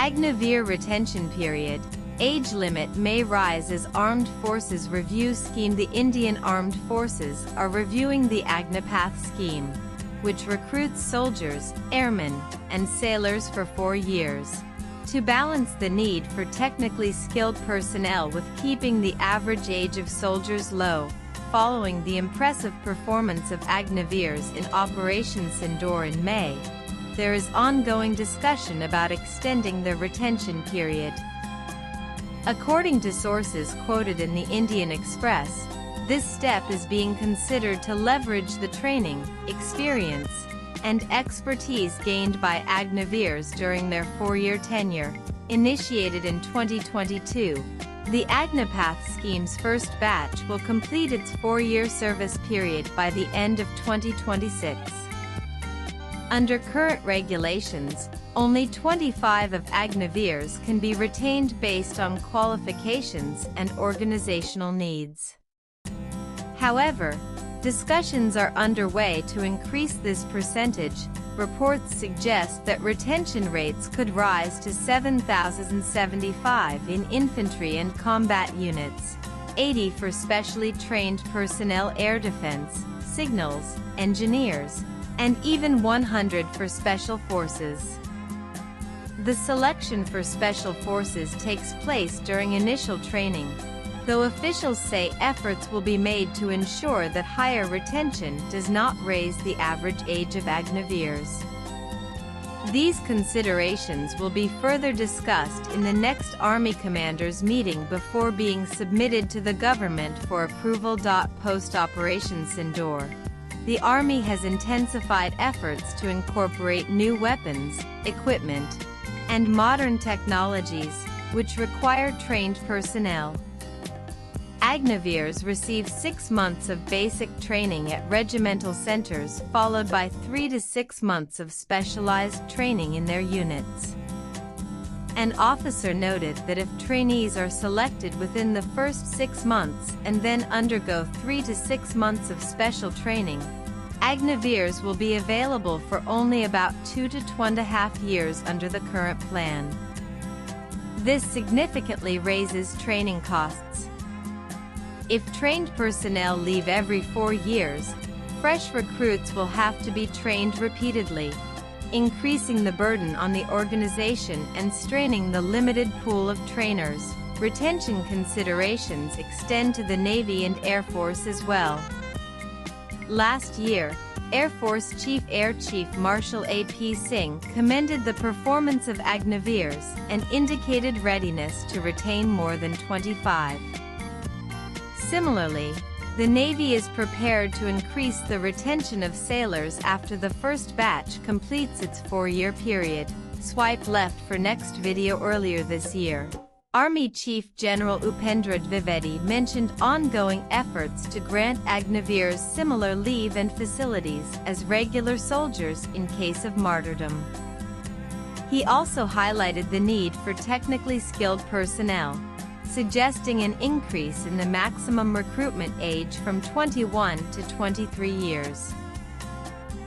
Agniveer retention period. Age limit may rise as Armed Forces Review Scheme. The Indian Armed Forces are reviewing the Agnipath scheme, which recruits soldiers, airmen, and sailors for 4 years. To balance the need for technically skilled personnel with keeping the average age of soldiers low, following the impressive performance of Agniveers in Operation Sindoor in May, there is ongoing discussion about extending the retention period. According to sources quoted in the Indian Express, this step is being considered to leverage the training, experience, and expertise gained by Agniveers during their 4-year tenure. Initiated in 2022, the Agnipath scheme's first batch will complete its 4-year service period by the end of 2026. Under current regulations, only 25 of Agniveers can be retained based on qualifications and organizational needs. However, discussions are underway to increase this percentage. Reports suggest that retention rates could rise to 7,075 in infantry and combat units, 80 for specially trained personnel, air defense, signals, engineers, and even 100 for special forces. The selection for special forces takes place during initial training, though officials say efforts will be made to ensure that higher retention does not raise the average age of Agniveers. These considerations will be further discussed in the next Army Commanders meeting before being submitted to the government for approval. Post-Operation Sindoor, the Army has intensified efforts to incorporate new weapons, equipment, and modern technologies, which require trained personnel. Agniveers receive 6 months of basic training at regimental centers, followed by 3 to 6 months of specialized training in their units. An officer noted that if trainees are selected within the first 6 months and then undergo 3 to 6 months of special training, Agniveers will be available for only about 2 to 2.5 years under the current plan. This significantly raises training costs. If trained personnel leave every 4 years, fresh recruits will have to be trained repeatedly, increasing the burden on the organization and straining the limited pool of trainers. Retention considerations extend to the Navy and Air Force as well. Last year, Air Force Air Chief Marshal A.P. Singh commended the performance of Agniveers and indicated readiness to retain more than 25. Similarly, the Navy is prepared to increase the retention of sailors after the first batch completes its 4-year period. Swipe left for next video. Earlier this year, Army Chief General Upendra Dwivedi mentioned ongoing efforts to grant Agniveers similar leave and facilities as regular soldiers in case of martyrdom. He also highlighted the need for technically skilled personnel, suggesting an increase in the maximum recruitment age from 21 to 23 years.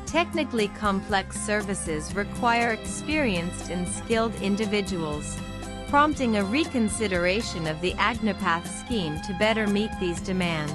Technically complex services require experienced and skilled individuals, prompting a reconsideration of the Agnipath scheme to better meet these demands.